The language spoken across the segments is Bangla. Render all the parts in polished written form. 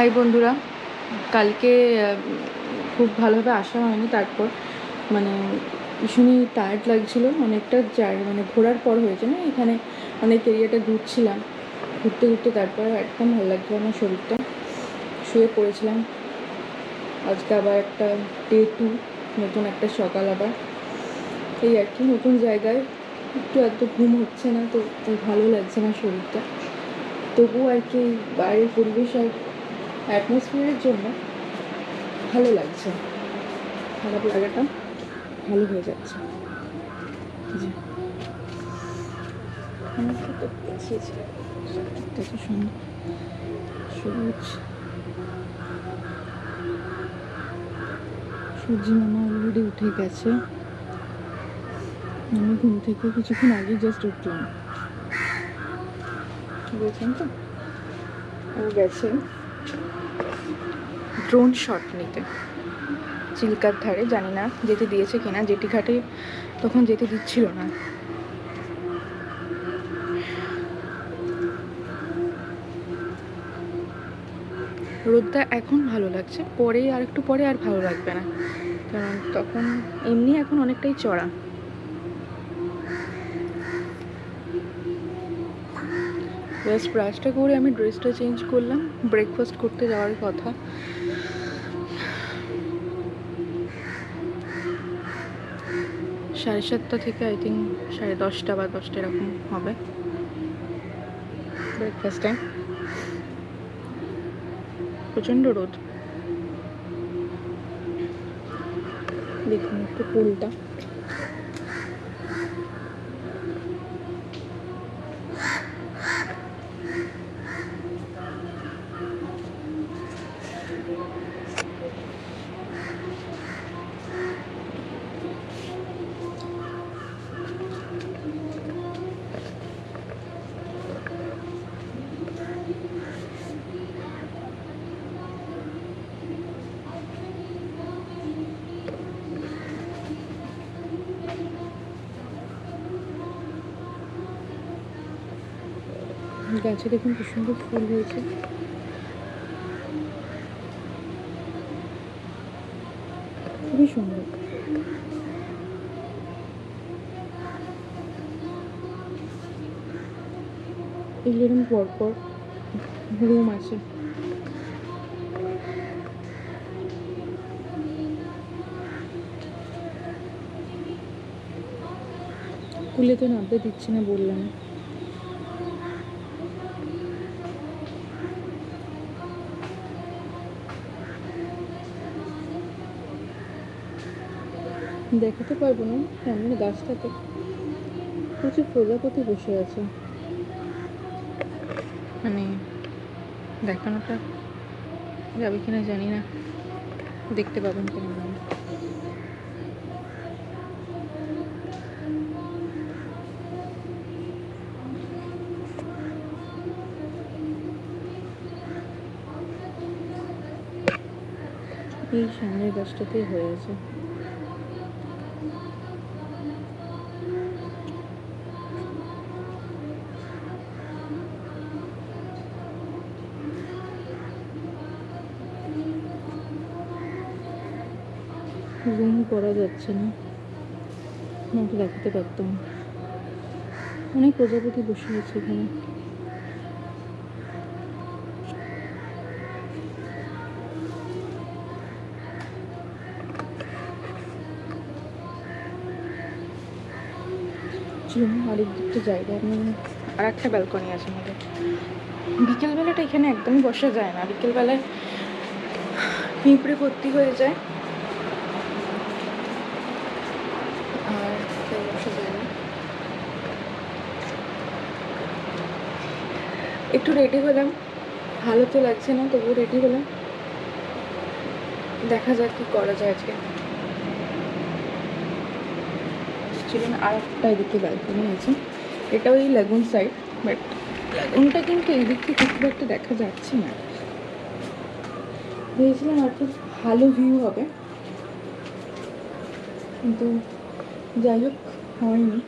হাই বন্ধুরা, কালকে খুব ভালোভাবে আসা হয়নি। তারপর মানে ভীষণই টায়ার্ড লাগছিলো, অনেকটা মানে ঘোরার পর হয়েছে না, এখানে অনেক এরিয়াটা ঘুরছিলাম, ঘুরতে ঘুরতে তারপর একদম ভালো লাগছিলো আমার শরীরটা, শুয়ে পড়েছিলাম। আজকে আবার একটা ডে 2, নতুন একটা সকাল, আবার এই আর কি, নতুন জায়গায় এত ঘুম হচ্ছে না, তো ভালো লাগছে না শরীরটা। তবুও আর কি বাইরের পরিবেশ আর অ্যাটমসফিয়ারের জন্য ভালো লাগছে, খারাপ লাগাটা ভালো হয়ে যাচ্ছে। জি, আমাকে তো দেখিয়েছিল এত সুন্দর সবুজ। সূর্যি মামা অলরেডি উঠে গেছে, আমি ঘুম থেকে কিছুক্ষণ আগে জাস্ট উঠলাম, বুঝছেন তো। ও গেছে ড্রোন শট নিতে চিল্কার ধারে, জানি না যেতে দিয়েছে কিনা, জেটি ঘাটে তখন যেতে দিচ্ছিল না। রোদটা এখন ভালো লাগছে, পরে আর একটু পরে আর ভালো লাগবে না, কারণ তখন এমনি এখন অনেকটাই চড়া। জাস্ট ব্রাশটা করে আমি ড্রেসটা চেঞ্জ করলাম, ব্রেকফাস্ট করতে যাওয়ার কথা। সাড়ে 7টা থেকে আই থিঙ্ক 10:30 বা 10টা এরকম হবে ব্রেকফাস্ট টাইম। প্রচণ্ড রোদ, দেখুন একটু পুলটা। গাছে দেখুন কি সুন্দর ফুল হয়েছে, খুবই সুন্দর। এরকম পরপর রুম আছে। পুলে তো নামতে দিচ্ছে না, বললাম। দেখাতে পারবো না, সামনের গাছটাতে প্রচুর প্রজাপতি বসে আছে, মানে দেখানোটা যাবে কিনা জানি না, দেখতে পাবেন কিনা না। এই সামনের গাছটাতেই হয়ে আছে। জুম করা যাচ্ছে না, আমাকে দেখাতে পারতাম। অনেক প্রজাপতি বসে আছে এখানে। আরেক দিকটা জায়গা, আর একটা ব্যালকনি আছে আমাদের। বিকেলবেলাটা এখানে একদমই বসা যায় না, বিকেলবেলায় পিঁপড়ে ভর্তি হয়ে যায়, আর বসা যায় না। একটু রেডি হলাম, ভালো তো লাগছে না, তবুও রেডি হলাম, দেখা যাক কি করা যায় আজকে। ছিলেন আর একটা এদিকে ব্যালকনি আছে, এটাও এই লাগুন সাইড, বাট লাগুনটা কিন্তু এই দিক থেকে খুব একটা দেখা যাচ্ছে না। ভেবেছিলাম আর কি ভালো ভিউ হবে, কিন্তু যাই হোক হয়নি।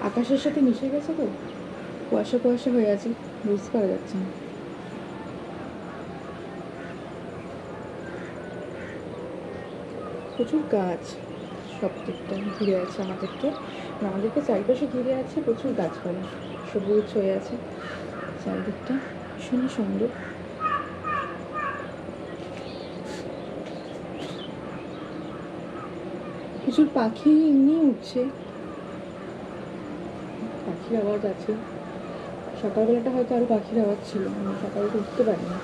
আকাশের সাথে মিশে গেছে তো, কুয়াশা কুয়াশা হয়ে আছে, বুঝতে পারা যাচ্ছে না। প্রচুর গাছ সব দিকটা ঘিরে আছে আমাদেরকে চারিপাশে ঘিরে আছে প্রচুর গাছপালা, সবুজ হয়ে আছে চারিদিকটা, ভীষণই সুন্দর। প্রচুর পাখি এমনি উঠছে, পাখির আওয়াজ আছে। সকালবেলাটা হয়তো আরও পাখির আওয়াজ ছিল, আমি সকালে উঠতে পারিনি,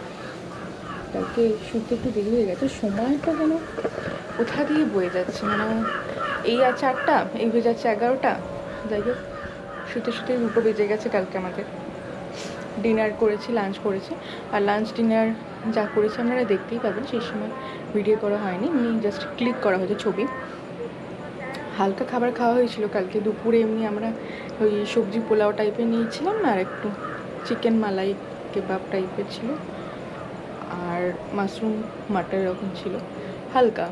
কালকে শুতে একটু দেরি হয়ে গেছে। সময়টা যেন কোথা দিয়ে বয়ে যাচ্ছে, মানে এই আছে 8টা, এই বেজে যাচ্ছে 11টা। যাই হোক, শুতে শুতে 2টো বেজে গেছে কালকে আমাদের। ডিনার করেছি, লাঞ্চ করেছি, আর লাঞ্চ ডিনার যা করেছি আপনারা দেখতেই পাবেন, সেই সময় ভিডিও করা হয়নি, এমনি জাস্ট ক্লিক করা হয়েছে ছবি। হালকা খাবার খাওয়া হয়েছিল কালকে দুপুরে, এমনি আমরা ওই সবজি পোলাও টাইপের নিয়েছিলাম, আর একটু চিকেন মালাই কেবাব টাইপের ছিল, আর মাশরুম মাটার এরকম ছিল। হালকা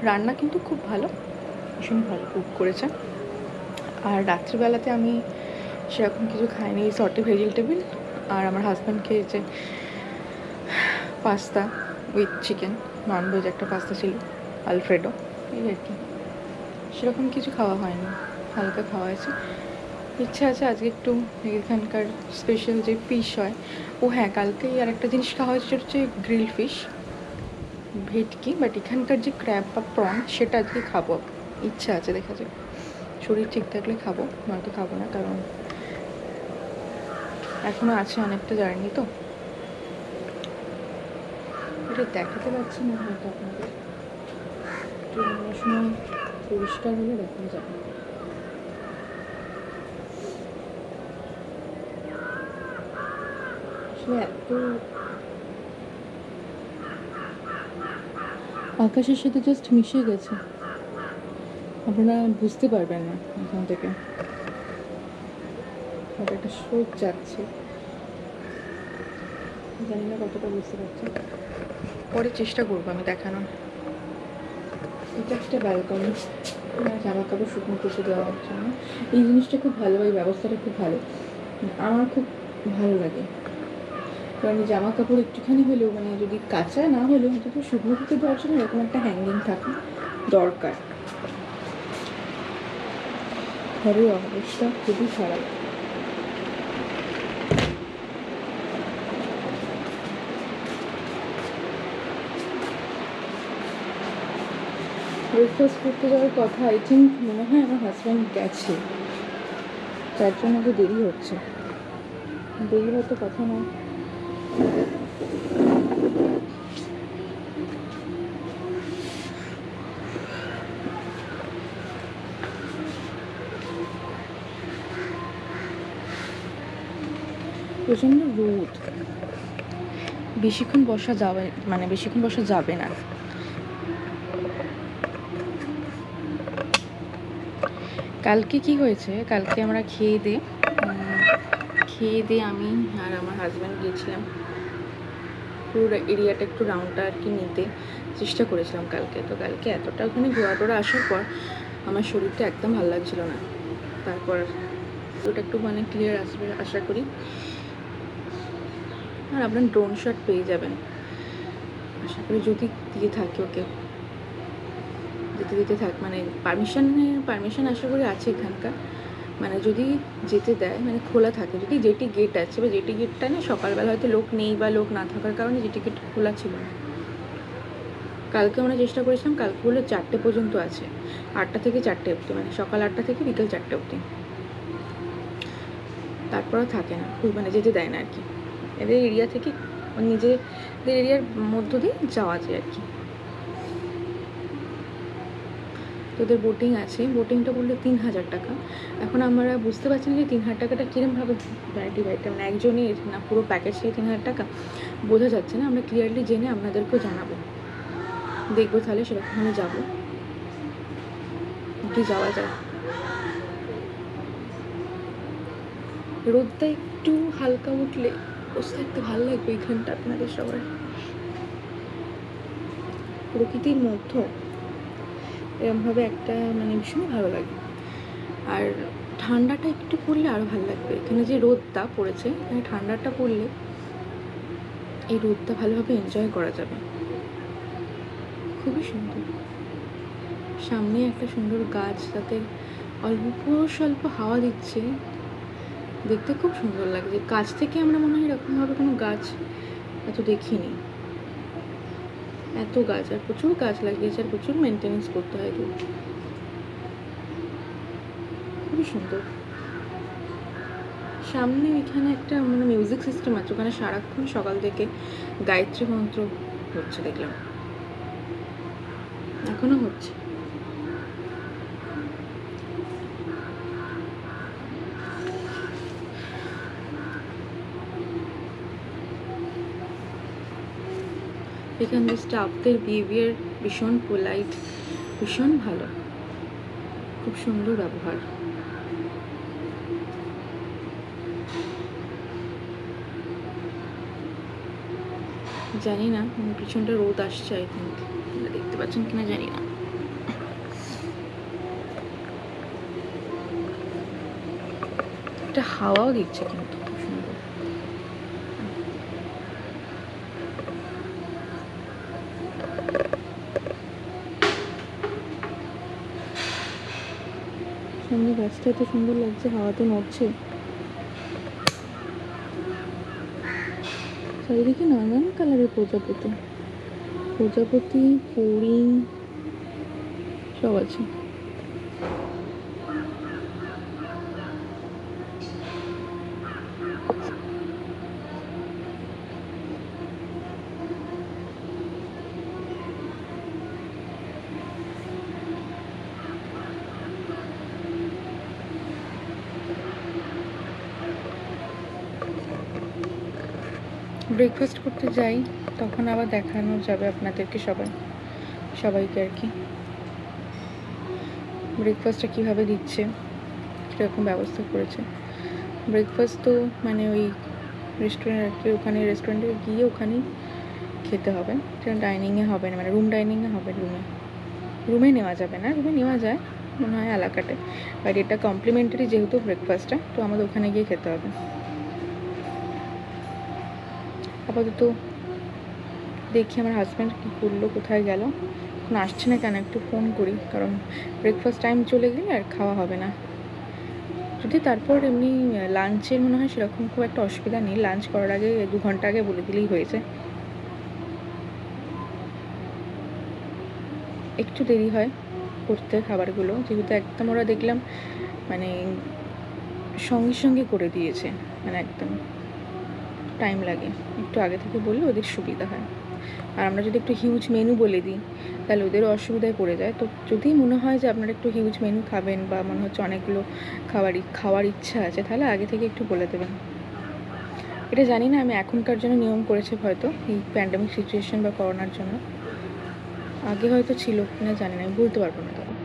রান্না, কিন্তু খুব ভালো, ভীষণ ভালো কুক করেছে। আর রাত্রিবেলাতে আমি সেরকম কিছু খাইনি, সর্টে ভেজিটেবিল, আর আমার হাজব্যান্ড খেয়েছে পাস্তা উইথ চিকেন, ননভেজ একটা পাস্তা ছিল, আলফ্রেডো, এই আর কি। সেরকম কিছু খাওয়া হয়নি, হালকা খাওয়া হয়েছে। ইচ্ছা আছে আজকে একটু এখানকার স্পেশাল যে ফিশ হয়, ও হ্যাঁ, কালকেই আর একটা জিনিস খাওয়া হয়েছে, সেটা হচ্ছে গ্রিল ফিশ, ভেটকি, বাট এখানকার যে ক্র্যাব বা প্রন সেটা আজকে খাবো, ইচ্ছা আছে, দেখা যাক শরীর ঠিক থাকলে খাবো, নয়তো খাবো না, কারণ এখনও আছে অনেকটা জার্নি। তো এটা দেখাতে পারছি না হয়তো আপনাদের, একটু অন্য সময় পরিষ্কার হলে দেখা যাবে। আসলে এত আকাশের সাথে জাস্ট মিশে গেছে, আপনারা বুঝতে পারবেন না এখান থেকে। হয়তো একটা স্রোত যাচ্ছে, জানি না কতটা বুঝতে পারছি, পরে চেষ্টা করবো আমি দেখানোর। এটা একটা ব্যালকনি, জামা কাপড় শুকনো করতে দেওয়ার জন্য। এই জিনিসটা খুব ভালো, এই ব্যবস্থাটা খুব ভালো, আমার খুব ভালো লাগে। কারণ জামা কাপড় একটুখানি হলেও, মানে যদি কাঁচা না হলেও অন্তত শুকনো করতে দেওয়ার জন্য এরকম একটা হ্যাঙ্গিং থাকা দরকার। ঘরের অবস্থা খুবই খারাপ। ব্রেকফাস্ট করতে যাওয়ার কথা, আই থিঙ্ক মনে হয় আমার হাজব্যান্ড গেছে, তার জন্য তো দেরি হচ্ছে, দেরি হয়তো কথা নয়। প্রচণ্ড রোদ, বেশিক্ষণ বসা যাবে, মানে বেশিক্ষণ বসা যাবে না। কালকে কি হয়েছে, কালকে আমরা খেয়ে দিয়ে আমি আর আমার হাজব্যান্ড গিয়েছিলাম পুরো এরিয়াটা একটু রাউন্ডটা আর কি নিতে চেষ্টা করেছিলাম কালকে। তো কালকে এতটা ওখানে ঘোরা টোরা আসার পর আমার শরীরটা একদম ভালো লাগছিল না। তারপর ওটা একটু মানে ক্লিয়ার আসবে আশা করি। আর আপনার ড্রোন শট পেয়ে যাবেন আশা করি, যদি দিয়ে থাকে ওকে, দিতে থাক, মানে পারমিশন আশা করি আছে এখানকার, মানে যদি যেতে দেয়, মানে খোলা থাকে, যদি যেটি গেট আছে বা যেটি গেটটা না সকালবেলা হয়তো লোক নেই বা লোক না থাকার কারণে যেটি গেট খোলা ছিল না। কালকে আমরা চেষ্টা করেছিলাম, কালকে হলো 4টে পর্যন্ত আছে, 8টা থেকে 4টে অবধি, মানে সকাল 8টা থেকে বিকেল 4টে অবধি, তারপরে থাকে না, মানে যেতে দেয় না আর কি। এদের এরিয়া থেকে নিজেদের এরিয়ার মধ্য দিয়ে যাওয়া যায় আর কি। তোদের বোটিং আছে, বোটিংটা বললো 3000 টাকা। এখন আমরা বুঝতে পারছি না যে 3000 টাকাটা কীরমভাবে ডিভাইড, মানে একজনের না পুরো প্যাকেজ সেই 3000 টাকা বোঝা যাচ্ছে না। আমরা ক্লিয়ারলি জেনে আপনাদেরকেও জানাবো, দেখবো তাহলে সেরকমভাবে যাবো, কি যাওয়া যায়। রোদটা একটু হালকা উঠলে বসে থাকতে ভালো লাগবে এইখানটা আপনাদের সবার, প্রকৃতির মধ্য এরমভাবে একটা, মানে ভীষণই ভালো লাগে। আর ঠান্ডাটা একটু পড়লে আরও ভালো লাগবে। এখানে যে রোদটা পড়েছে, এখানে ঠান্ডাটা পড়লে এই রোদটা ভালোভাবে এনজয় করা যাবে। খুবই সুন্দর। সামনে একটা সুন্দর গাছ, তাতে অল্প স্বল্প হাওয়া দিচ্ছে, দেখতে খুব সুন্দর লাগছে। কাছ থেকে আমরা মনে হয় এরকমভাবে কোনো গাছ এত দেখিনি। এত গাছ, আর প্রচুর গাছ লাগিয়েছে, আর প্রচুর মেনটেনেন্স করতে হয়। খুবই সুন্দর। সামনে এখানে একটা মানে মিউজিক সিস্টেম আছে, ওখানে সারাক্ষণ সকাল থেকে গায়ত্রী মন্ত্র হচ্ছে দেখলাম, এখনো হচ্ছে। এখানকার স্টাফদের বিহেভিয়ার ভীষণ পোলাইট, ভীষণ ভালো, খুব সুন্দর ব্যবহার। জানি না পিছনটা রোদ আসছে, আই থিঙ্ক দেখতে পাচ্ছেন কিনা জানি না। একটা হাওয়াও দিচ্ছে কিন্তু খুব সুন্দর। সামনে গাছটা এত সুন্দর লাগছে, হাওয়াতে নড়ছে। চারিদিকে নানান কালারের প্রজাপতি, প্রজাপতি, ফড়িং সব আছে। ব্রেকফাস্ট করতে যাই, তখন আবার দেখানো যাবে আপনাদেরকে সবাইকে আর কি ব্রেকফাস্টটা কীভাবে দিচ্ছে, কীরকম ব্যবস্থা করেছে। ব্রেকফাস্ট তো মানে ওই রেস্টুরেন্ট আর কি, ওখানে রেস্টুরেন্টে গিয়ে ওখানেই খেতে হবে, সেটা ডাইনিংয়ে হবে না, মানে রুম ডাইনিংয়ে হবে। রুমে নেওয়া যাবে না, রুমে নেওয়া যায় মনে হয় এলাকাতে, বাট এটা কমপ্লিমেন্টারি যেহেতু ব্রেকফাস্টটা, তো আমাদের ওখানে গিয়ে খেতে হবে। আপাতত দেখি আমার হাজব্যান্ড কী করলো, কোথায় গেল, এখন আসছে না কেন, একটু ফোন করি, কারণ ব্রেকফাস্ট টাইম চলে গেলে আর খাওয়া হবে না। যদি তারপর এমনি লাঞ্চের মনে হয় সেরকম খুব একটা অসুবিধা নেই, লাঞ্চ করার আগে 2 ঘন্টা আগে বলে দিলেই হয়েছে। একটু দেরি হয় করতে খাবারগুলো, যেহেতু একদম ওরা দেখলাম মানে সঙ্গে সঙ্গে করে দিয়েছে, মানে একদম টাইম লাগে, একটু আগে থেকে বললে ওদের সুবিধা হয়। আর আমরা যদি একটু হিউজ মেনু বলে দিই তাহলে ওদেরও অসুবিধায় পড়ে যায়। তো যদি মনে হয় যে আপনারা একটু হিউজ মেনু খাবেন বা মনে হচ্ছে অনেকগুলো খাওয়ার ইচ্ছা আছে, তাহলে আগে থেকে একটু বলে দেবেন। এটা জানি না আমি এখনকার জন্য নিয়ম করেছে হয়তো, এই প্যান্ডেমিক সিচুয়েশন বা করোনার জন্য, আগে হয়তো ছিল কিনা জানি না, আমি বলতে পারবো না। তখন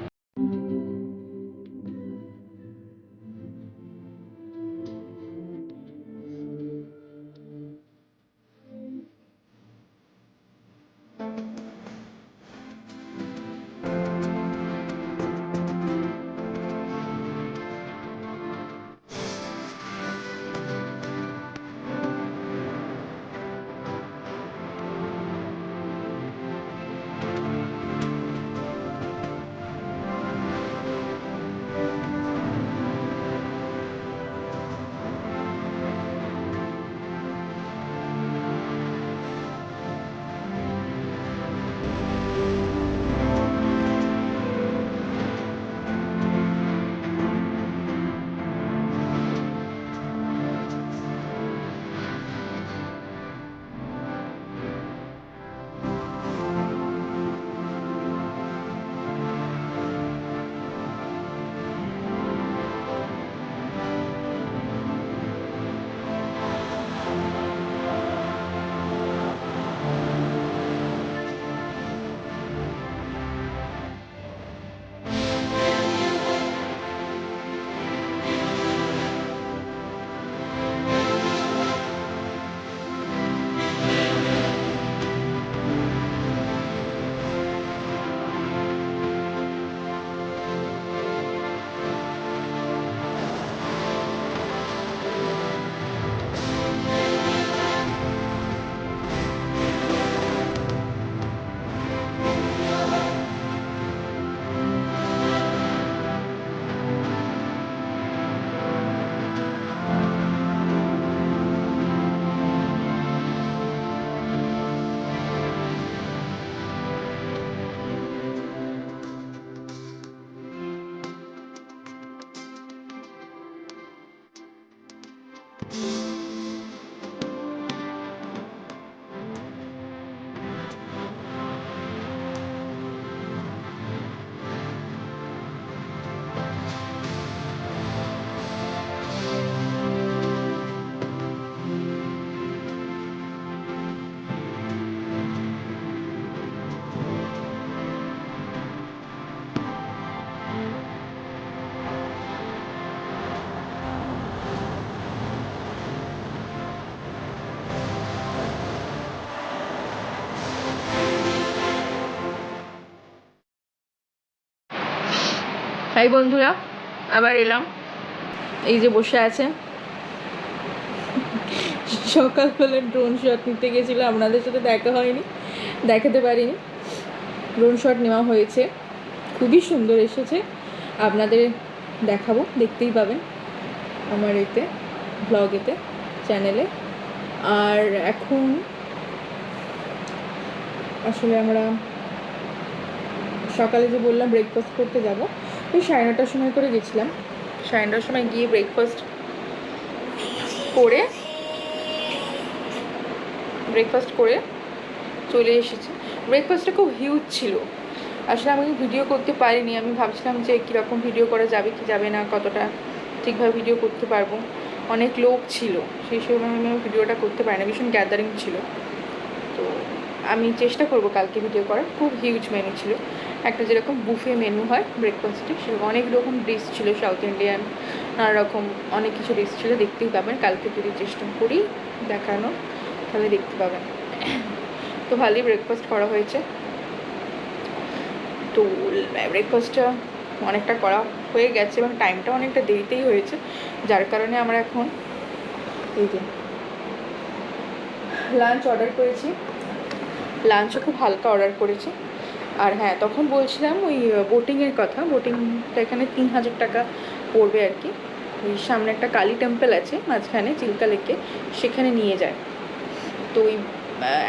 হাই বন্ধুরা, আবার এলাম। এই যে বসে আছে, সকালবেলা ড্রোন শট নিতে গেছিলো, আপনাদের সাথে দেখা হয়নি, দেখাতে পারিনি। ড্রোন শট নেওয়া হয়েছে, খুবই সুন্দর এসেছে, আপনাদের দেখাবো, দেখতেই পাবেন আমার এতে ব্লগেতে, চ্যানেলে। আর এখন আসলে আমরা সকালে যে বললাম ব্রেকফাস্ট করতে যাব, ওই 9:30টার সময় করে গেছিলাম। 9:30টার সময় গিয়ে ব্রেকফাস্ট করে চলে এসেছি। ব্রেকফাস্টটা খুব হিউজ ছিল, আসলে আমি ভিডিও করতে পারিনি। আমি ভাবছিলাম যে কীরকম ভিডিও করা যাবে কি যাবে না, কতটা ঠিকভাবে ভিডিও করতে পারবো। অনেক লোক ছিল, সেই সময় আমি ভিডিওটা করতে পারি না, ভীষণ গ্যাদারিং ছিল। তো আমি চেষ্টা করব কালকে ভিডিও করার। খুব হিউজ মেনু ছিল, একটা যেরকম বুফে মেনু হয় ব্রেকফাস্টে, সেরকম অনেক রকম ডিশ ছিল, সাউথ ইন্ডিয়ান নানা রকম অনেক কিছু ডিশ ছিল। দেখতেই পাবেন কালকে যদি চেষ্টা করি দেখানো, তাহলে দেখতে পাবেন। তো ভালোই ব্রেকফাস্ট করা হয়েছে। তো ব্রেকফাস্টটা অনেকটা করা হয়ে গেছে এবং টাইমটা অনেকটা দেরিতেই হয়েছে, যার কারণে আমরা এখন এই যে লাঞ্চ অর্ডার করেছি। লাঞ্চও খুব হালকা অর্ডার করেছি। আর হ্যাঁ, তখন বলছিলাম ওই বোটিংয়ের কথা। বোটিংটা এখানে 3000 টাকা পড়বে আর কি। ওই সামনে একটা কালী টেম্পল আছে মাঝখানে চিল্কা লেকে, সেখানে নিয়ে যায়। তো ওই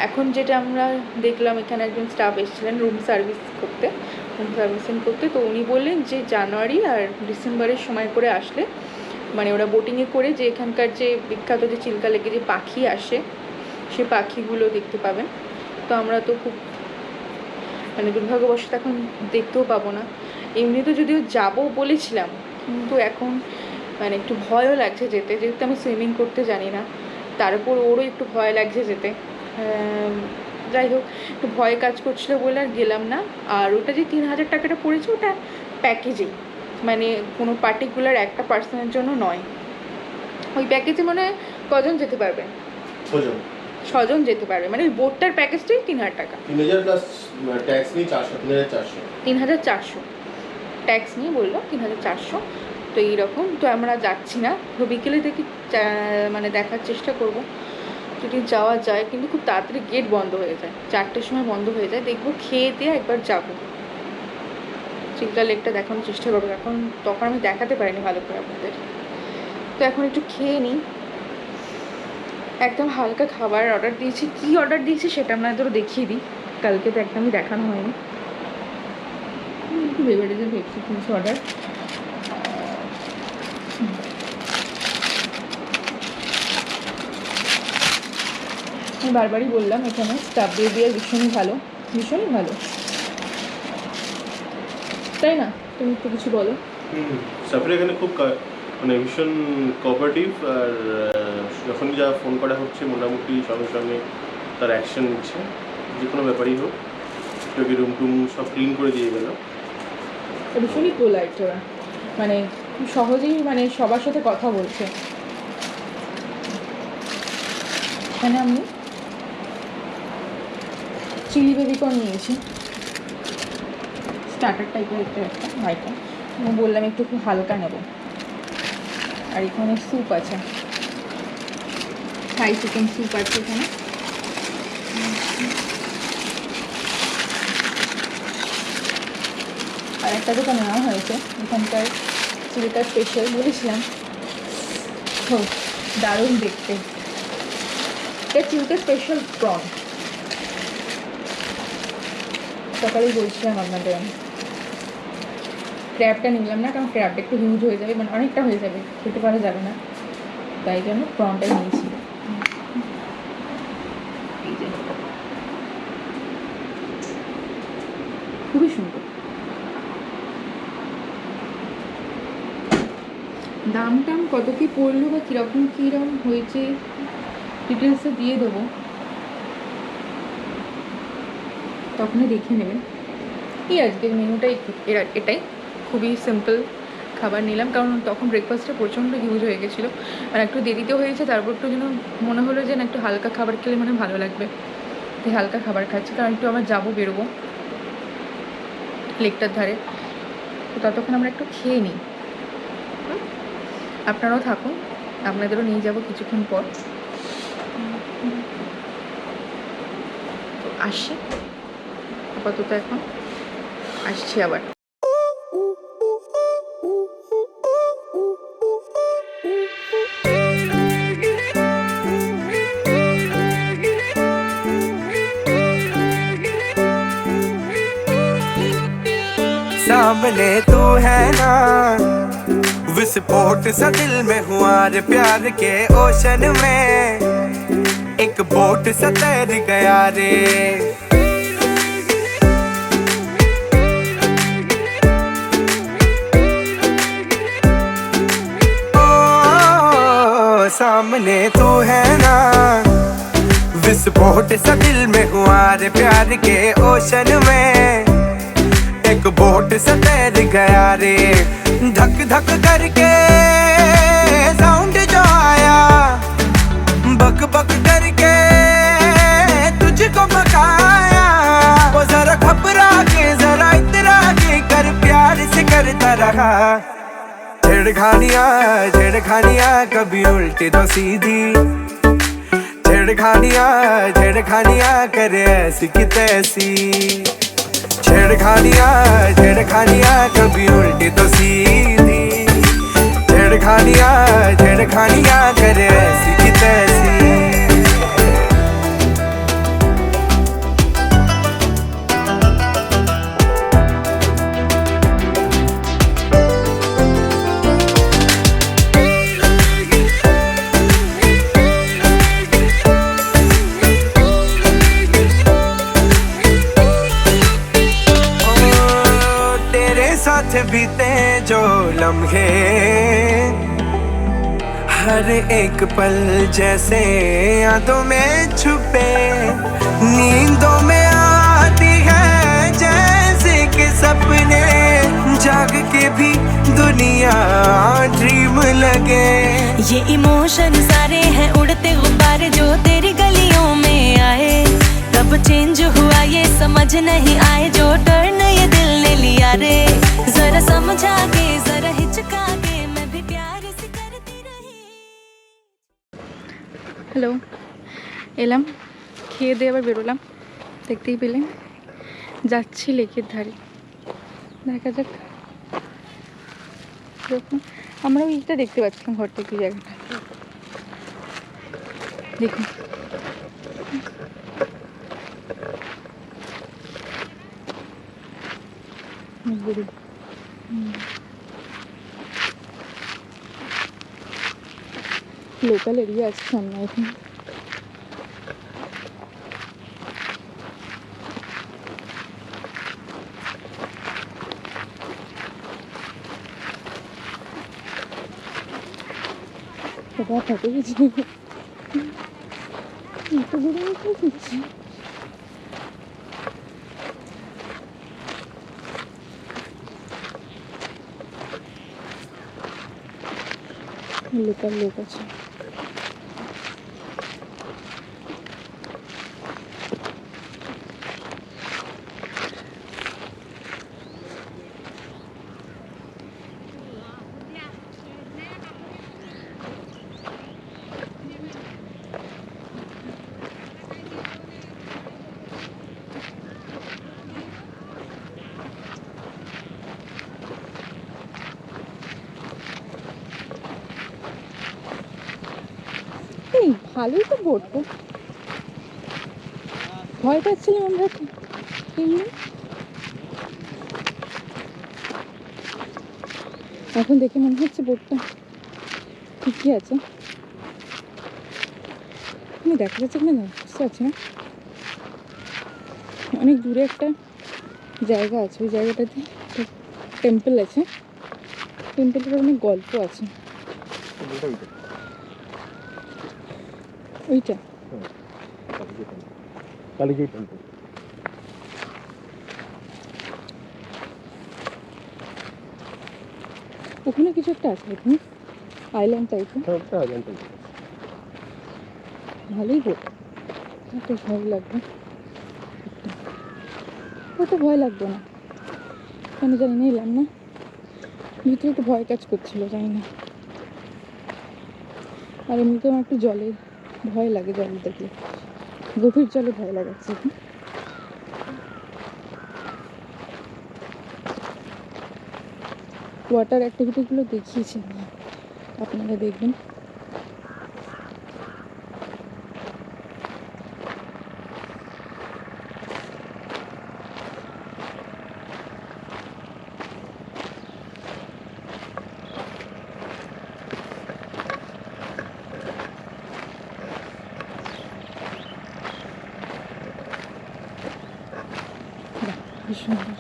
এখন যেটা আমরা দেখলাম, এখানে একজন স্টাফ এসেছিলেন রুম সার্ভিসিং করতে। তো উনি বললেন যে জানুয়ারি আর ডিসেম্বরের সময় করে আসলে, মানে ওরা বোটিংয়ে করে যে এখানকার যে বিখ্যাত যে চিল্কা লেকে যে পাখি আসে, সে পাখিগুলো দেখতে পাবেন। তো আমরা তো খুব মানে দুর্ভাগ্যবশত এখন দেখতেও পাবো না। এমনি তো যদিও যাবো বলেছিলাম, কিন্তু এখন মানে একটু ভয়ও লাগছে যেতে, যেহেতু আমি সুইমিং করতে জানি না। তার উপর ওরও একটু ভয় লাগছে যেতে। যাই হোক, একটু ভয় কাজ করছিলো বলে আর গেলাম না। আর ওটা যে 3000 টাকাটা পড়েছে, ওটা প্যাকেজেই, মানে কোনো পার্টিকুলার একটা পার্সনের জন্য নয়। ওই প্যাকেজে মনে হয় কজন যেতে পারবে? 6 জন যেতে পারবে, মানে ওই বোটটার প্যাকেজটাই 3000 টাকা। 3000 প্লাস ট্যাক্স নিয়ে 3400 ট্যাক্স নিয়ে বললো 3400। তো এইরকম। তো আমরা যাচ্ছি না, তো বিকেলে দেখি মানে দেখার চেষ্টা করব যদি যাওয়া যায়, কিন্তু খুব তাড়াতাড়ি গেট বন্ধ হয়ে যায়, 4টের সময় বন্ধ হয়ে যায়। দেখবো, খেয়ে দিয়ে একবার যাবো, চিল্কা লেকটা দেখানোর চেষ্টা করবো। তখন আমি দেখাতে পারিনি ভালো করে আপনাদের। তো এখন একটু খেয়ে নিই। একদম হালকা খাবার অর্ডার দিয়েছি। কি অর্ডার দিয়েছি সেটা আপনাদেরও দেখিয়ে দিই, কালকে তো একদমই দেখানো হয়নি। একটু বেভারেজের পেপসি কিছু অর্ডার। আমি বারবারই বললাম, এখানে স্টাফ বিহেভিয়ার ভীষণই ভালো, ভীষণই ভালো, তাই না? তুমি একটু কিছু বলো। স্টাফের এখানে খুব মানে ভীষণ কোঅপারেটিভ। আর যখন যা ফোন করা হচ্ছে মোটামুটি সঙ্গে সঙ্গে তার অ্যাকশন নিচ্ছে, যে কোনো ব্যাপারই হোক। তোকে রুম টুম সব ক্লিন করে দিয়ে গেল। ভীষণই পোলাইট ওরা, মানে খুব সহজেই মানে সবার সাথে কথা বলছে। এখানে আমি চিলি বেবিকর্ন নিয়েছি, স্টার্টার টাইপের একটা আইটেম। আমি বললাম একটু খুব হালকা নেব। আর এখানে স্যুপ আছে, থাই চিকেন স্যুপ আছে এখানে। আর একটা যেটা নেওয়া হয়েছে এখানকার চিলিটা স্পেশাল, বলেছিলাম ও দারুণ দেখতে। এটা চিলিটা স্পেশাল প্রন, সকালেই বলছিলাম আপনাদের। আমি ক্র্যাবটা নিলাম না, কারণ ক্র্যাবটা একটু হিউজ হয়ে যাবে, মানে অনেকটা হয়ে যাবে, খেতে পারা যাবে না, তাই জন্য প্রনটাই নিয়েছি। খুবই সুন্দর। দাম টাম কত কী পড়লো বা কীরকম হয়েছে ডিটেলসে দিয়ে দেবো, তখনই দেখে নেবেন। এই আজকের মেনুটাই এটাই, খুবই সিম্পল খাবার নিলাম, কারণ তখন ব্রেকফাস্টটা প্রচণ্ড হিউজ হয়ে গেছিলো আর একটু দেরিতে হয়েছে। তারপর একটু যেন মনে হলো যে না, একটু হালকা খাবার খেলে মানে ভালো লাগবে, তাই হালকা খাবার খাচ্ছি। কারণ একটু আবার যাবো, বেরোবো লেকটার ধারে, তো ততক্ষণ আমরা একটু খেয়ে নিই। আপনারাও থাকুন, আপনাদেরও নিয়ে যাব কিছুক্ষণ পর। তো আসি, আপাতত এখন আসছি আবার। सामने तू है ना, विस्फोट सा दिल में हुआ रे प्यार के ओशन में, एक बोट सा तैर गया रे। ओ सामने तू है ना, विस्फोट सा दिल में हुआ रे प्यार के ओशन में, एक बोट से तैर गया रे। धक धक करके साउंड जो आया, बक बक करके तुझको बकाया। वो जरा घबरा के जरा इतरा के कर प्यार से करता रहा। छेड़खानियाँ कभी उल्टी तो सीधी, छेड़खानियाँ करे ऐसी की तैसी। छेड़खानियाँ कभी उल्टी तो सीधी, छेड़खानियाँ करे ऐसी की तैसी। साथ बीते जो लम्हे, हर एक पल जैसे यादों में छुपे, नींदों में आती है जैसे कि सपने, जाग के भी दुनिया ड्रीम लगे। ये इमोशन सारे हैं उड़ते गुब्बारे जो तेरी गलियों में आए, कब चेंज हुआ ये समझ नहीं आए, जो टर्न ये दिल ने लिया रे। जरा समझा के जरा हिचका के मैं भी प्यार से करती रही। হ্যালো, এলাম, খেয়ে দিয়ে আবার বেরোলাম, দেখতেই পেলেন। যাচ্ছি লেকের ধারে, দেখা যাক। দেখুন, আমরা ওইটা দেখতে পাচ্ছিলাম ঘর থেকে জায়গাটা, দেখুন। লোকাল এরিয়া আছে সামনে এখন। কোথাও থাকে কিছু লোকাল লোক আছে। ভালোই তো পড়তো, ভয় পাচ্ছিলাম আমরা এমনি। এখন দেখে মনে হচ্ছে বোটটা ঠিকই আছে। দেখা যাচ্ছে কিনা বুঝতে পারছি না। অনেক দূরে একটা জায়গা আছে, ওই জায়গাটাতে টেম্পল আছে, টেম্পলটার অনেক গল্প আছে। ওইটা কালীঘাট টেম্পল। ওখানে কিছু একটা আছে, দেখুন, আইল্যান্ড টাইপের। ভালোই বোট, এত ভয় লাগবে, অত ভয় লাগবে না, কেন জানি না, এলাম না। ভিতরে একটু ভয় কাজ করছিল, জানি না। আর এমনিতেও আমার একটু জলে ভয় লাগে, জল দেখলে গভীর জলে ভয় লাগাচ্ছে এখন। ওয়াটার অ্যাক্টিভিটিগুলো দেখিয়েছি আমি, আপনারা দেখবেন। বাহ, বেশ সুন্দর।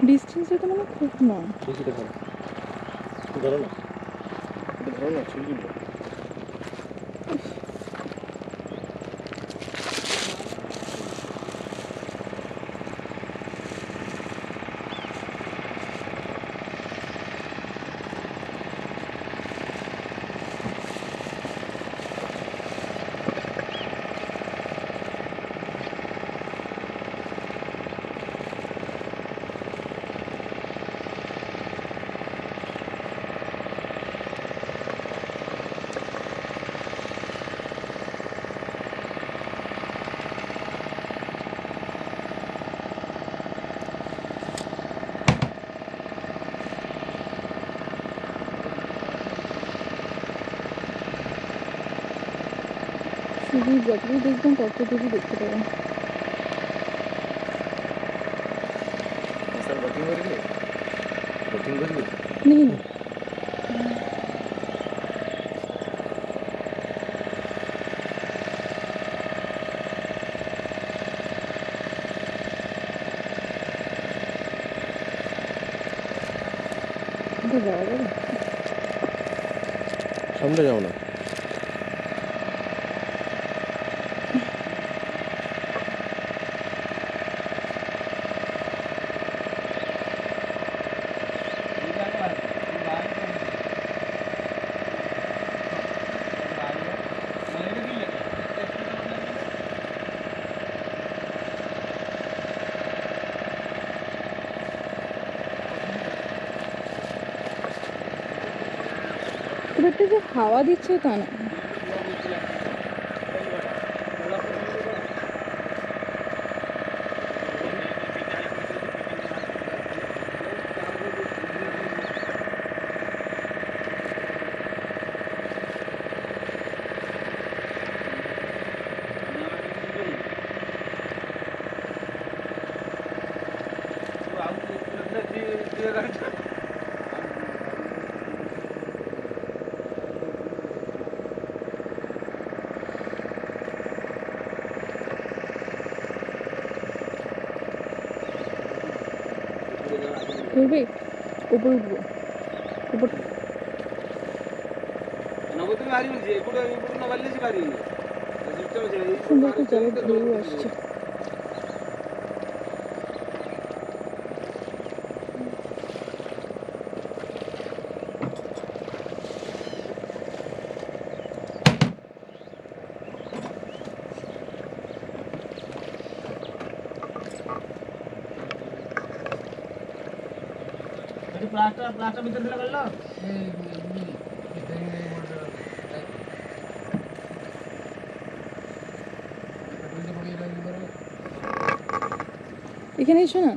ডিস্টেন্স তো মানে খুব নয়। ছবিটা ধরো, ধরো না, ধরো না ছবিগুলো। শুধু যতদূর দেখবেন ততদূরই দেখতে পাবেন। স্যার বোটিং করবে, বোটিং করবে। নেই যাওয়া যাবে। সামনে যাও না। খুব একটা যে হাওয়া দিচ্ছে তা না। করবে উপরে উঠবো, উপর সুন্দর একটা জলের ঢেউ আসছে। প্লাস্টার ভিতরে দিলে পারলো এখানে এসো না।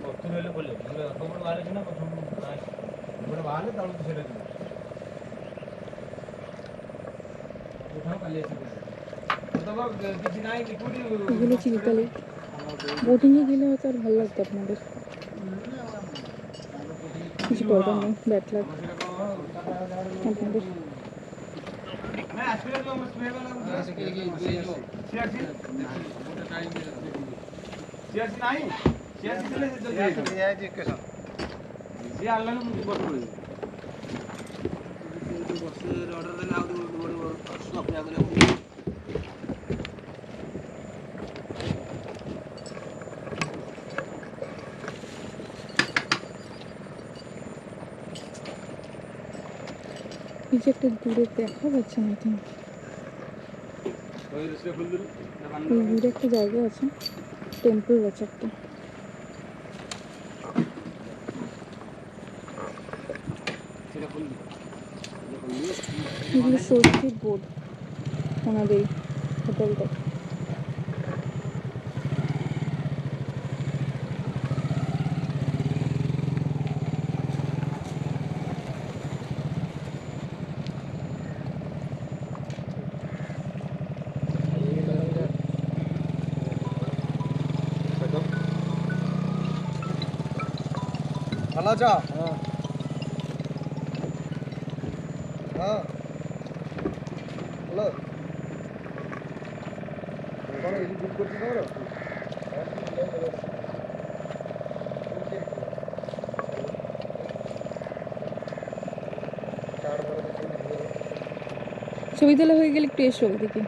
ভর্তি হলে বললে খবর বাহারে না প্রথম বাহারে তাহলে তো ছেড়ে দেবে उठाओ पहले ऐसे मतलब किसी नहीं पूरी এগুলো চিরকালে বোটিংয়ে গেলে হয়তো আর ভালো লাগতো আপনাদের, কিছু করার নেই, ব্যাড লাগ আপনাদের। मैं एस्पिरेट को स्प्रे वाला ऐसे के जो सीआरसी सीआरसी नहीं सीआरसी चले से जल्दी ये है जी के साथ ये ऑनलाइन में बहुत बड़ी बस ऑर्डर देना आउट बड़ी स्टॉक पे आगे এই যে একটা দূরে দেখা যাচ্ছে না তো, ওই রেস্টে খুল দিল এই দূরে একটা জায়গা আছে, টেম্পল আছে একটা। সেটা খুল দিল এগুলো স্বস্তিক বোর্ড ওনাদের হোটেলটা। ভালো আছো হ্যাঁ হ্যালো কোন এই বুক করতে পারো ছবি তোলা হয়ে গেলে একটু এসো ওইদিকে।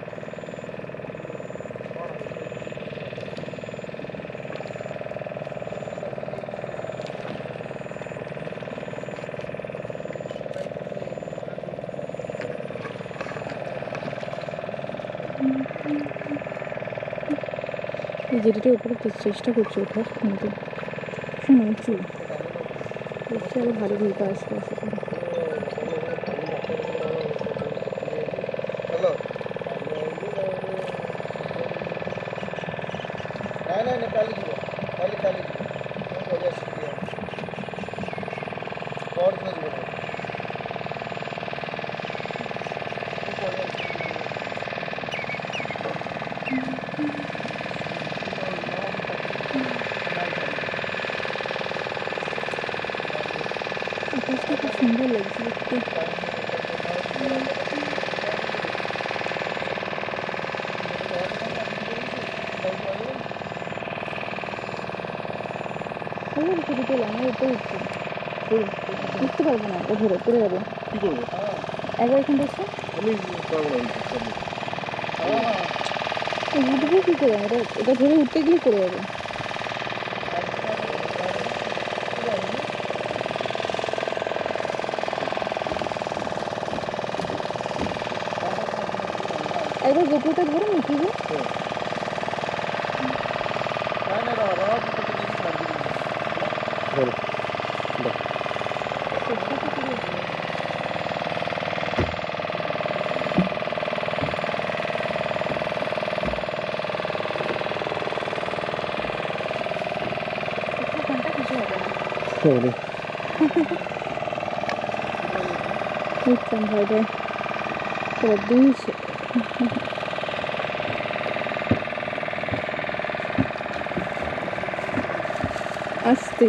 এই জেটিটার উপরে চেষ্টা করছি ওঠার, কিন্তু শোনো চুল দেখছি আরো ভালো ভিউটা আসবে আশা করি। হ্যালো नहीं नहीं काली जी काली वजह से किया और कुछ बोलो আকাশটা খুব সুন্দর লাগছে দেখতে। ওর ছবি তোলা আমার উপরে উঠছে, উঠতে পারবো না, ও ধরে পড়ে যাবে। কি করবো? একবার এখান দেখছো আমি পারবো না উঠবো কী করে, এটা ধরে উঠতে গেলে পড়ে যাবে। একবার গোপুরটা ধরে নাকি যে ধরো কিছু হবে না, সরি উঠতাম ভয় ভয় তোর দিয়েছে। আসতে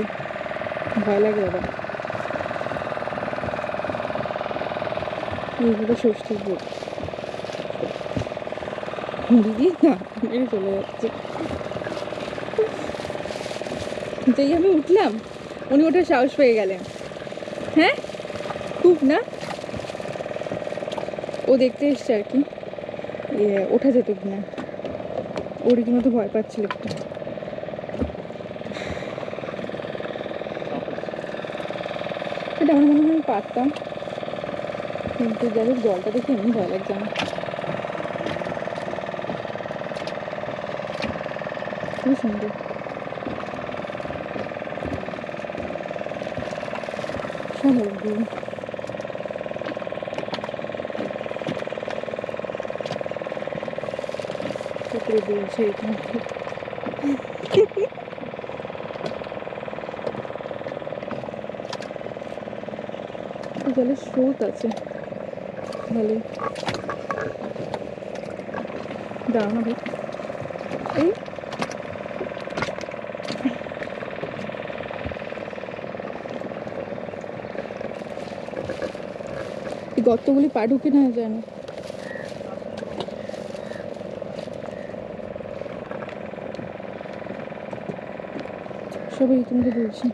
ভয় লাগে দাদা। এইগুলো ষষ্ঠীর বোধ দিদি না মেরে চলে যাচ্ছে। যেই আমি উঠলাম উনি ওঠার সাহস পেয়ে গেলেন। হ্যাঁ খুব না, ও দেখতে এসছে আর কি ওঠা যেত কিনা, ও রীতিমতো ভয় পাচ্ছিল একটু। এটা আমার মনে হয় আমি পারতাম, কিন্তু যাদের জলটা দেখে এমনি ভয় লাগছে আমার। খুব সুন্দর, সাধারণ দিন পুকুরে দুলছে এখান থেকে। জলের স্রোত আছে। ভালোই দাঁড়াও না ভাই, এই এই গর্তগুলি পা ঢুকে না যায় না। সবাই তোমাকে বলছি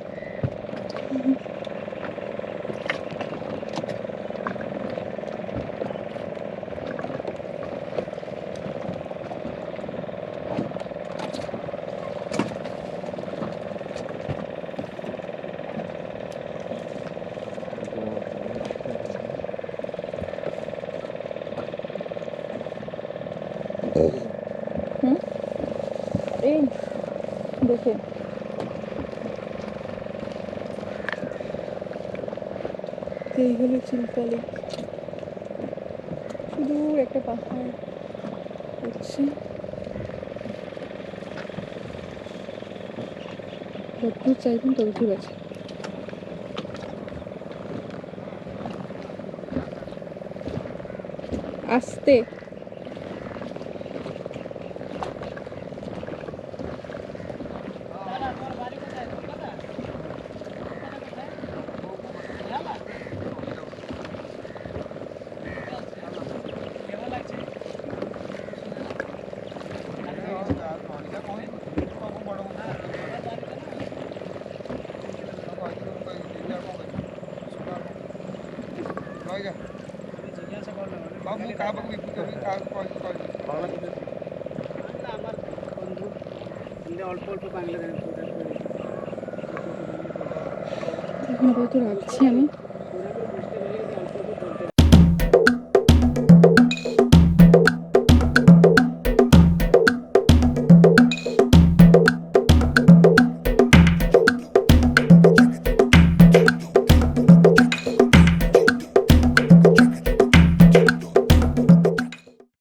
এই দেখে এই হলো চিলকালি, শুধু একটা পাহাড় হচ্ছে, যতদূর চাইবেন ততদূর আছে। আস্তে অল্প অল্প বাংলা জানি। এখন আপাতত রাখছি আমি।